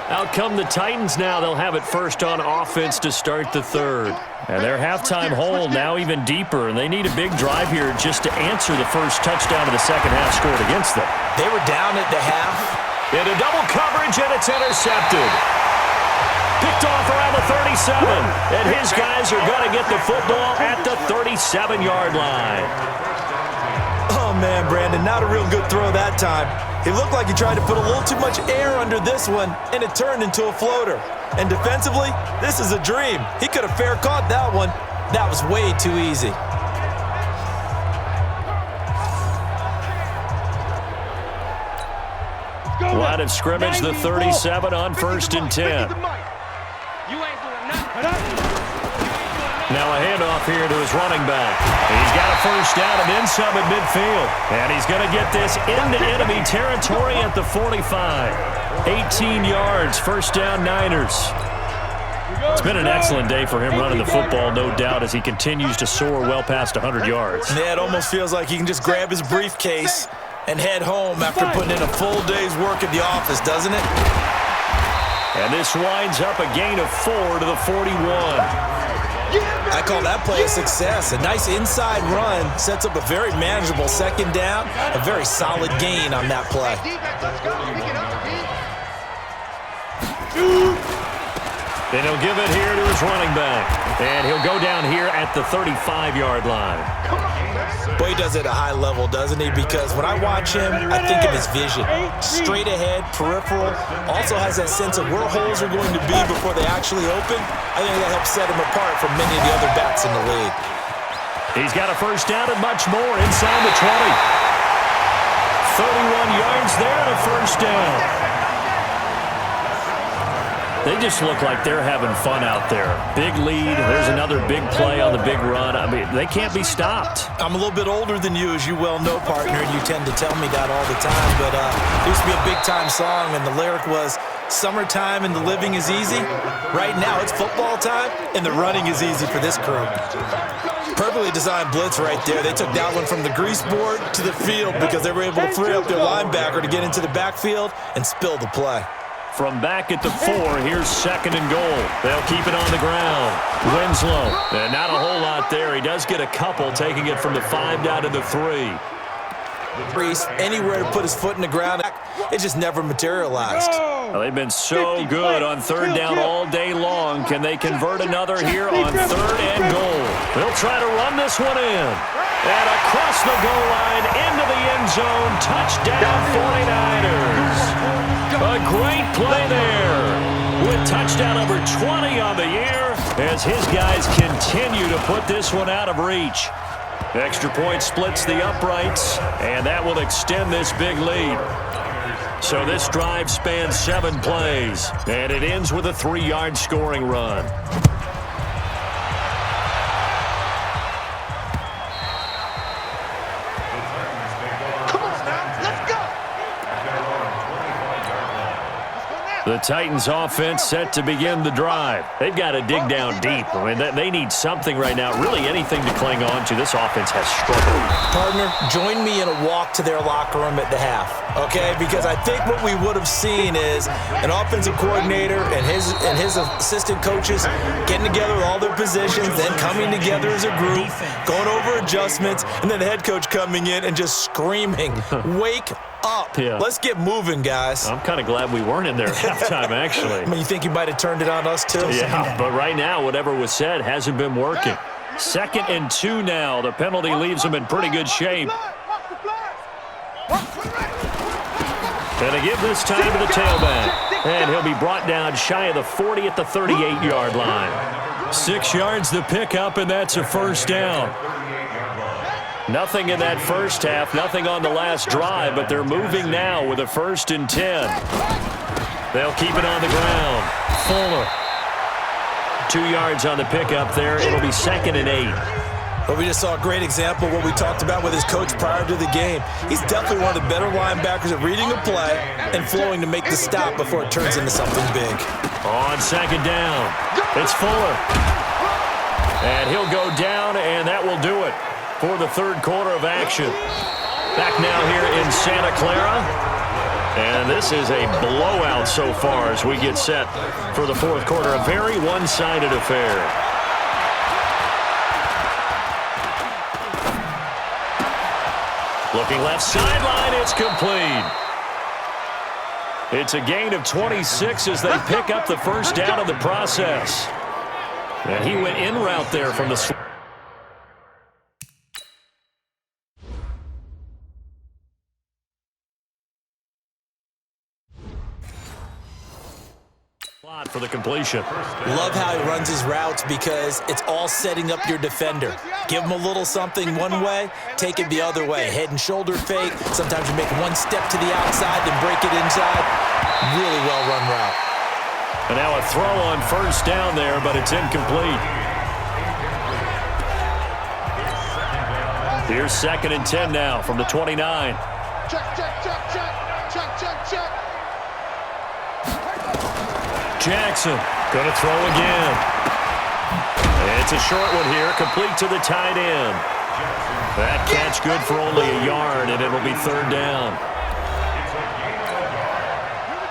Out come the Titans now. They'll have it first on offense to start the third. And their halftime hole now even deeper, and they need a big drive here just to answer the first touchdown of the second half scored against them. They were down at the half. Into double coverage, and it's intercepted. Picked off around the 37, and his guys are going to get the football at the 37-yard line. Oh, man, Brandon, not a real good throw that time. It looked like he tried to put a little too much air under this one, and it turned into a floater. And defensively, this is a dream. He could have fair caught that one. That was way too easy. Line of scrimmage, the 37 on 1st and 10. Now a handoff here to his running back. He's got a first down and then some at midfield. And he's going to get this into enemy territory at the 45. 18 yards, first down Niners. It's been an excellent day for him running the football, no doubt, as he continues to soar well past 100 yards. Yeah, it almost feels like he can just grab his briefcase and head home after putting in a full day's work at the office, doesn't it? And this winds up a gain of 4 to the 41. I call that play a success. A nice inside run sets up a very manageable second down, a very solid gain on that play. Then he'll give it here to his running back. And he'll go down here at the 35-yard line. Boy, he does it at a high level, doesn't he? Because when I watch him, I think of his vision. Straight ahead, peripheral. Also has that sense of where holes are going to be before they actually open. I think that helps set him apart from many of the other backs in the league. He's got a first down and much more inside the 20. 31 yards there and a first down. They just look like they're having fun out there. Big lead. There's another big play on the big run. I mean, they can't be stopped. I'm a little bit older than you, as you well know, partner, and you tend to tell me that all the time. But it used to be a big-time song, and the lyric was, "Summertime and the living is easy." Right now, it's football time, and the running is easy for this crew. Perfectly designed blitz right there. They took that one from the grease board to the field because they were able to free up their linebacker to get into the backfield and spill the play. From back at the 4, here's 2nd and goal. They'll keep it on the ground. Winslow, and not a whole lot there. He does get a couple, taking it from the 5 down to the 3. Anywhere to put his foot in the ground, it just never materialized. Well, they've been so good on 3rd down all day long. Can they convert another here on 3rd and goal? They'll try to run this one in. And across the goal line, into the end zone, touchdown 49ers. A great play there with touchdown number 20 on the year as his guys continue to put this one out of reach. Extra point splits the uprights, and that will extend this big lead. So this drive spans 7 plays, and it ends with a 3-yard scoring run. The Titans offense set to begin the drive. They've got to dig down deep. I mean, they need something right now, really anything to cling on to. This offense has struggled. Partner, join me in a walk to their locker room at the half, okay? Because I think what we would have seen is an offensive coordinator and his assistant coaches getting together with all their positions, then coming together as a group, going over adjustments, and then the head coach coming in and just screaming, "Wake up. Yeah. Let's get moving, guys." I'm kind of glad we weren't in there at halftime, actually. I mean, you think you might have turned it on us, too? Yeah, but right now, whatever was said hasn't been working. 2nd and 2 now. The penalty leaves them in pretty good shape. Gonna give this time to the tailback. And he'll be brought down shy of the 40 at the 38-yard line. 6 yards the pickup, and that's a first down. Nothing in that first half, nothing on the last drive, but they're moving now with a 1st and 10. They'll keep it on the ground. Fuller. 2 yards on the pickup there. It'll be 2nd and 8. Well, we just saw a great example of what we talked about with his coach prior to the game. He's definitely one of the better linebackers at reading a play and flowing to make the stop before it turns into something big. On 2nd down, it's Fuller. And he'll go down, and that will do it for the 3rd quarter of action. Back now here in Santa Clara. And this is a blowout so far as we get set for the fourth quarter. A very one-sided affair. Looking left sideline, it's complete. It's a gain of 26 as they pick up the first down in the process. And he went in route there from the slot. For the completion. Love how he runs his routes because it's all setting up your defender. Give him a little something one way, take it the other way. Head and shoulder fake. Sometimes you make one step to the outside, then break it inside. Really well-run route. And now a throw on first down there, but it's incomplete. Here's 2nd and 10 now from the 29. Check, check, check, check, check, check, check. Jackson going to throw again. It's a short one here, complete to the tight end. That catch good for only a yard, and it'll be 3rd down.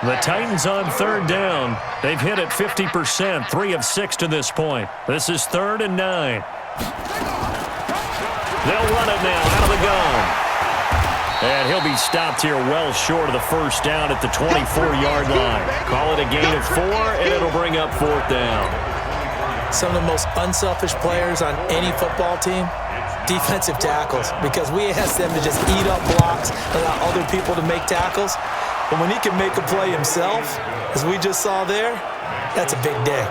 The Titans on 3rd down. They've hit it 50%, 3 of 6 to this point. This is 3rd and 9. They'll run it now out of the gun. And he'll be stopped here well short of the first down at the 24-yard line. Call it a gain of 4, and it'll bring up 4th down. Some of the most unselfish players on any football team, defensive tackles, because we ask them to just eat up blocks, allow other people to make tackles. But when he can make a play himself, as we just saw there, that's a big day.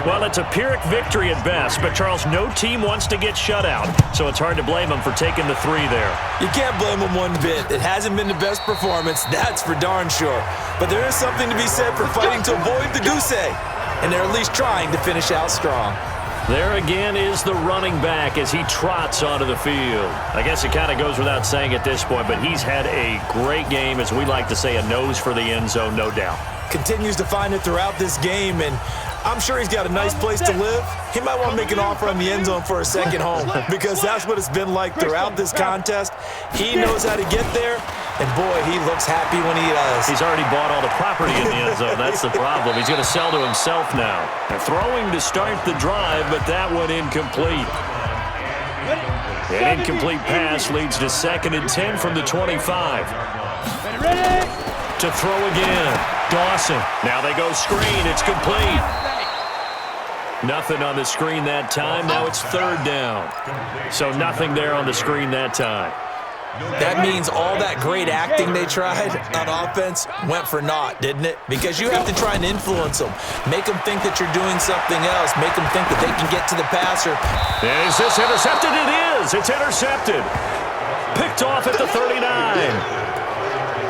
Well, it's a Pyrrhic victory at best, but, Charles, no team wants to get shut out, so it's hard to blame them for taking the 3 there. You can't blame them one bit. It hasn't been the best performance, that's for darn sure. But there is something to be said for fighting to avoid the goose egg, and they're at least trying to finish out strong. There again is the running back as he trots onto the field. I guess it kind of goes without saying at this point, but he's had a great game, as we like to say, a nose for the end zone, no doubt. Continues to find it throughout this game, and I'm sure he's got a nice place to live. He might want to make an offer on the end zone for a second home because that's what it's been like throughout this contest. He knows how to get there, and boy, he looks happy when he does. He's already bought all the property in the end zone. That's the problem. He's going to sell to himself now. And throwing to start the drive, but that one incomplete. An incomplete pass leads to 2nd and 10 from the 25. To throw again. Dawson. Now they go screen. It's complete. Nothing on the screen that time. Now it's 3rd down. So nothing there on the screen that time. That means all that great acting they tried on offense went for naught, didn't it? Because you have to try and influence them. Make them think that you're doing something else. Make them think that they can get to the passer. Is this intercepted? It is. It's intercepted. Picked off at the 39.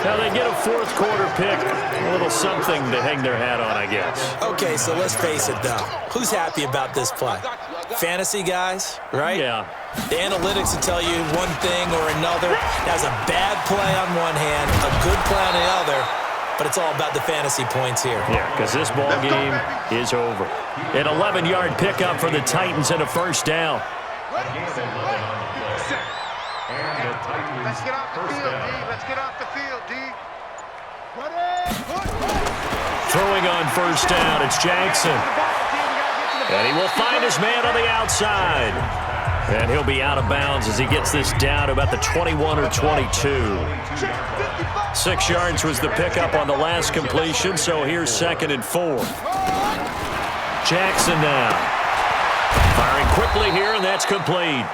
Now they get a 4th quarter pick. A little something to hang their hat on, I guess. Okay, so let's face it, though. Who's happy about this play? Fantasy guys, right? Yeah. The analytics will tell you one thing or another. That's a bad play on one hand, a good play on the other, but it's all about the fantasy points here. Yeah, because this ball game is over. An 11-yard pickup for the Titans and a first down. Let's get off the field, D. Let's get off the field, D. Throwing on first down, it's Jackson. And he will find his man on the outside. And he'll be out of bounds as he gets this down to about the 21 or 22. 6 yards was the pickup on the last completion, so here's 2nd and 4. Jackson now. Firing quickly here, and that's complete.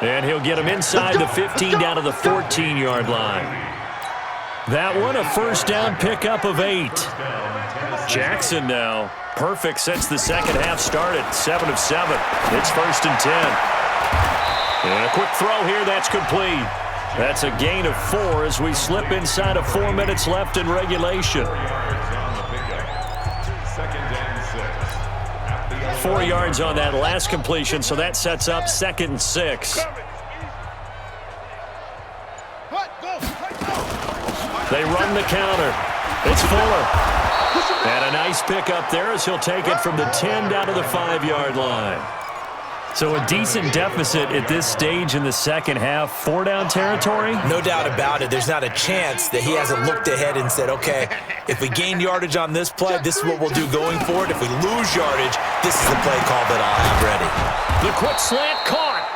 And he'll get him inside the 15 down to the 14-yard line. That one, a first down pickup of 8. Jackson now. Perfect since the second half started. 7 of 7. It's 1st and 10. And a quick throw here. That's complete. That's a gain of 4 as we slip inside of 4 minutes left in regulation. 4 yards on that last completion, so that sets up 2nd and 6. They run the counter. It's Fuller. And a nice pickup there as he'll take it from the 10 down to the 5-yard line. So a decent deficit at this stage in the second half. 4-down territory? No doubt about it. There's not a chance that he hasn't looked ahead and said, okay, if we gain yardage on this play, this is what we'll do going forward. If we lose yardage, this is the play call that I'll have ready. The quick slant caught.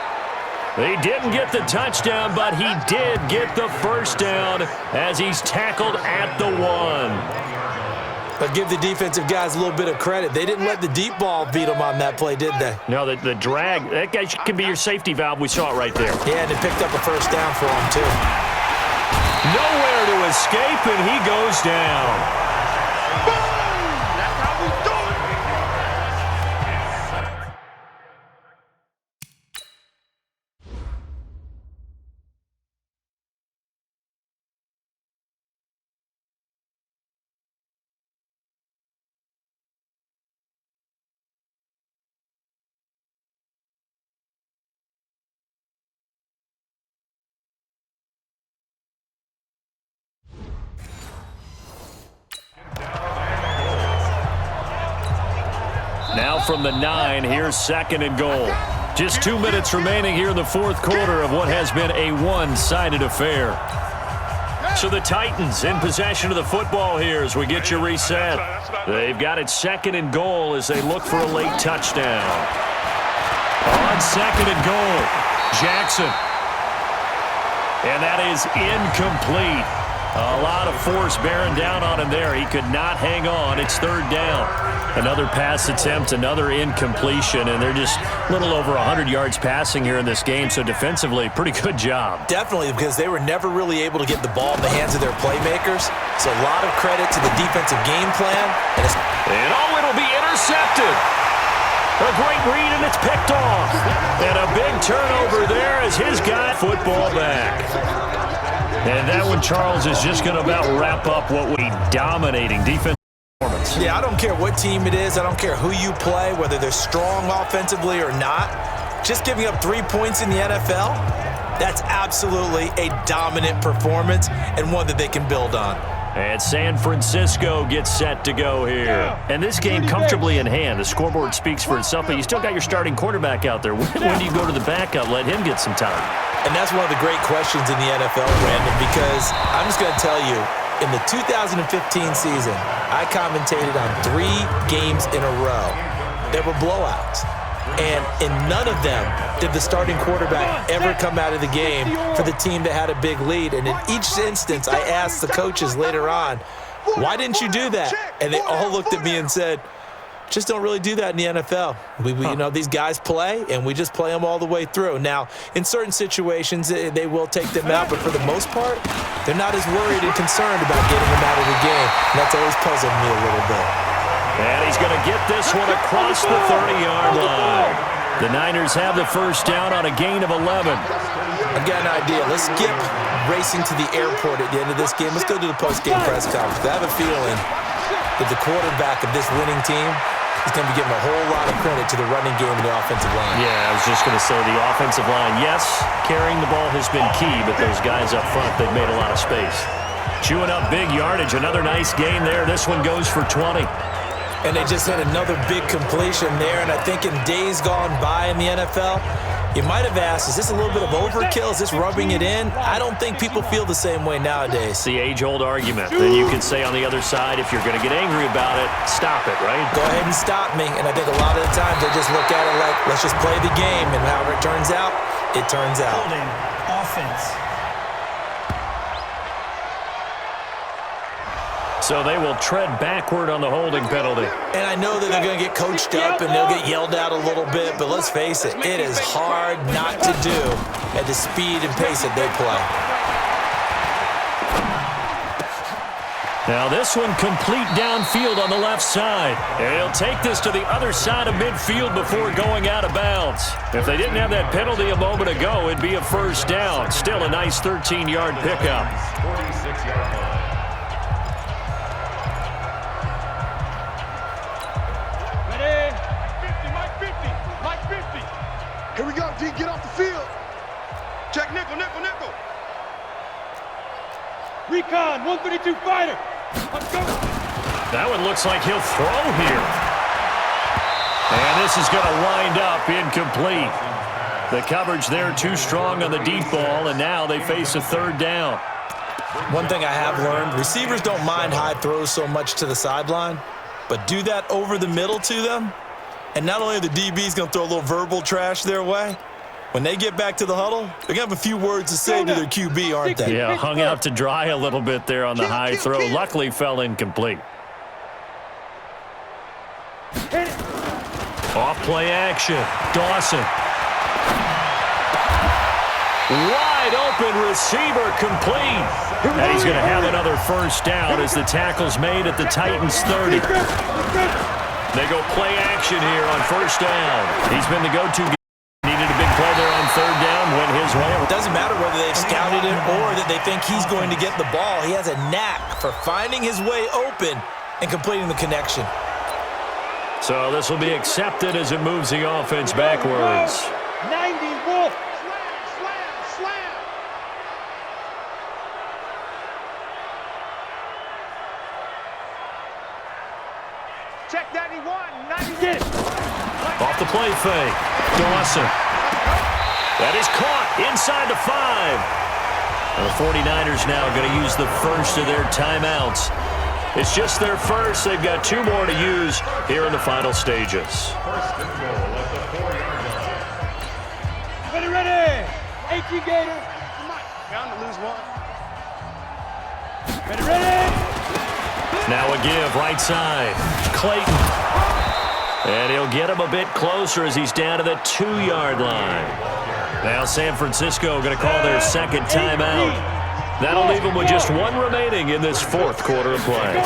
He didn't get the touchdown, but he did get the first down as he's tackled at the 1. But give the defensive guys a little bit of credit. They didn't let the deep ball beat them on that play, did they? No, the drag, that guy can be your safety valve. We saw it right there. Yeah, and it picked up a first down for him, too. Nowhere to escape, and he goes down. That's how we do it. Now from the 9, here's 2nd and goal. Just 2 minutes remaining here in the fourth quarter of what has been a one-sided affair. So the Titans in possession of the football here as we get you reset. They've got it 2nd and goal as they look for a late touchdown. On 2nd and goal, Jackson. And that is incomplete. A lot of force bearing down on him there. He could not hang on. It's 3rd down. Another pass attempt, another incompletion, and they're just a little over 100 yards passing here in this game, so defensively, pretty good job. Definitely, because they were never really able to get the ball in the hands of their playmakers. So a lot of credit to the defensive game plan. And it'll be intercepted. A great read, and it's picked off. And a big turnover there as his guy football back. And that one, Charles, is just going to about wrap up what we dominating defense performance. Yeah, I don't care what team it is. I don't care who you play, whether they're strong offensively or not. Just giving up 3 points in the NFL, that's absolutely a dominant performance and one that they can build on. And San Francisco gets set to go here. And this game comfortably in hand. The scoreboard speaks for itself, but you still got your starting quarterback out there. When do you go to the backup? Let him get some time. And that's one of the great questions in the NFL, Brandon, because I'm just going to tell you, in the 2015 season, I commentated on 3 games in a row. There were blowouts. And in none of them did the starting quarterback ever come out of the game for the team that had a big lead. And in each instance, I asked the coaches later on, why didn't you do that? And they all looked at me and said, just don't really do that in the NFL. You know, these guys play, and we just play them all the way through. Now, in certain situations, they will take them out, but for the most part, they're not as worried and concerned about getting them out of the game. And that's always puzzled me a little bit. And he's going to get this one across the 30-yard line. The Niners have the first down on a gain of 11. I've got an idea. Let's skip racing to the airport at the end of this game. Let's go to the post-game press conference. I have a feeling that the quarterback of this winning team is going to be giving a whole lot of credit to the running game and the offensive line. Yeah, I was just going to say the offensive line, yes, carrying the ball has been key, but those guys up front, they've made a lot of space. Chewing up big yardage, another nice gain there. This one goes for 20. And they just had another big completion there. And I think in days gone by in the NFL, you might have asked, is this a little bit of overkill? Is this rubbing it in? I don't think people feel the same way nowadays. It's the age-old argument. Then you can say on the other side, if you're going to get angry about it, stop it, right? Go ahead and stop me. And I think a lot of the times they just look at it like, let's just play the game. And however it turns out, it turns out. Holding offense. So they will tread backward on the holding penalty. And I know that they're going to get coached up and they'll get yelled at a little bit, but let's face it, it is hard not to do at the speed and pace that they play. Now this one complete downfield on the left side. And he'll take this to the other side of midfield before going out of bounds. If they didn't have that penalty a moment ago, it'd be a first down. Still a nice 13-yard pickup. 46-yard line. Here we go, D, get off the field. Check nickel, nickel, nickel. Recon, 132 fighter. Let's go. That one looks like he'll throw here. And this is going to wind up incomplete. The coverage there too strong on the deep ball, and now they face a third down. One thing I have learned, receivers don't mind high throws so much to the sideline, but do that over the middle to them, and not only are the DBs going to throw a little verbal trash their way, when they get back to the huddle, they're going to have a few words to say to their QB, aren't they? Yeah, hung out to dry a little bit there on the high throw. Luckily fell incomplete. Off play action. Dawson. Wide open receiver complete. And he's going to have another first down as the tackle's made at the Titans 30. They go play action here on first down. He's been the go-to guy. Needed a big play there on third down. Went his way. It doesn't matter whether they've scouted it or that they think he's going to get the ball. He has a knack for finding his way open and completing the connection. So this will be accepted as it moves the offense backwards. 90 Wolf. Slam. Check 91. Off the play fake. Dawson. That is caught inside the 5. And the 49ers now going to use the first of their timeouts. It's just their first. They've got 2 more to use here in the final stages. Ready. 18 Gator. Bound to lose one. Ready. Now a give right side. Clayton. And he'll get him a bit closer as he's down to the 2-yard line. Now San Francisco going to call their second timeout. That'll leave them with just 1 remaining in this fourth quarter of play.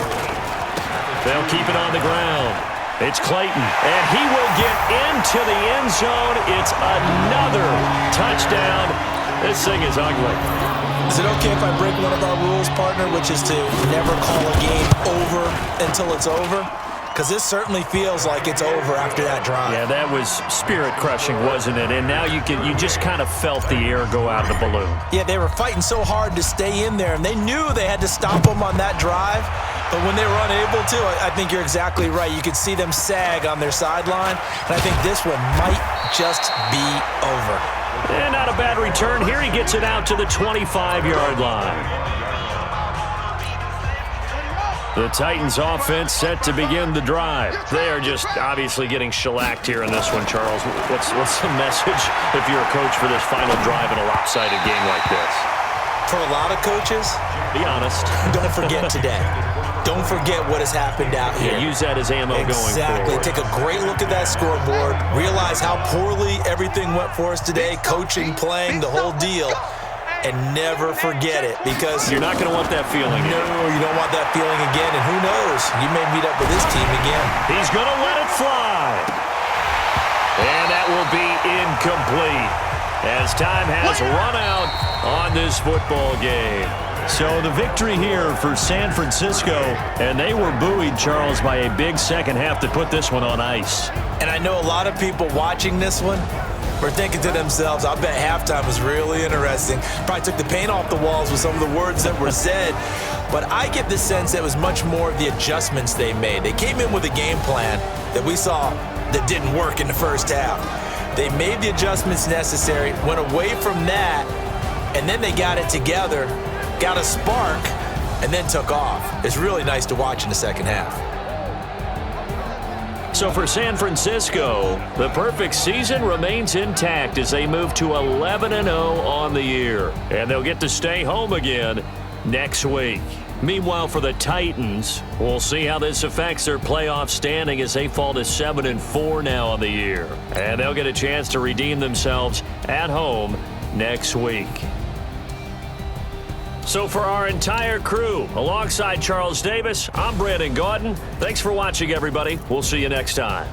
They'll keep it on the ground. It's Clayton, and he will get into the end zone. It's another touchdown. This thing is ugly. Is it okay if I break one of our rules, partner, which is to never call a game over until it's over? Because this certainly feels like it's over after that drive. Yeah, that was spirit-crushing, wasn't it? And now you just kind of felt the air go out of the balloon. Yeah, they were fighting so hard to stay in there, and they knew they had to stop them on that drive. But when they were unable to, I think you're exactly right. You could see them sag on their sideline, and I think this one might just be over. And not a bad return. Here he gets it out to the 25-yard line. The Titans offense set to begin the drive. They are just obviously getting shellacked here in this one, Charles. What's the message if you're a coach for this final drive in a lopsided game like this? For a lot of coaches, be honest. Don't forget today. Don't forget what has happened out here. Yeah, use that as ammo going forward. Exactly. Take a great look at that scoreboard. Realize how poorly everything went for us today. Coaching, playing, the whole deal. And never forget it, because you're not going to want that feeling. No, you don't want that feeling again. And who knows? You may meet up with this team again. He's going to let it fly. And that will be incomplete as time has run out on this football game. So the victory here for San Francisco, and they were buoyed, Charles, by a big second half to put this one on ice. And I know a lot of people watching this one were thinking to themselves, I bet halftime was really interesting. Probably took the paint off the walls with some of the words that were said. But I get the sense that it was much more of the adjustments they made. They came in with a game plan that we saw that didn't work in the first half. They made the adjustments necessary, went away from that, and then they got it together, got a spark, and then took off. It's really nice to watch in the second half. So for San Francisco, the perfect season remains intact as they move to 11-0 on the year. And they'll get to stay home again next week. Meanwhile, for the Titans, we'll see how this affects their playoff standing as they fall to 7-4 now on the year. And they'll get a chance to redeem themselves at home next week. So for our entire crew, alongside Charles Davis, I'm Brandon Gaudin. Thanks for watching, everybody. We'll see you next time.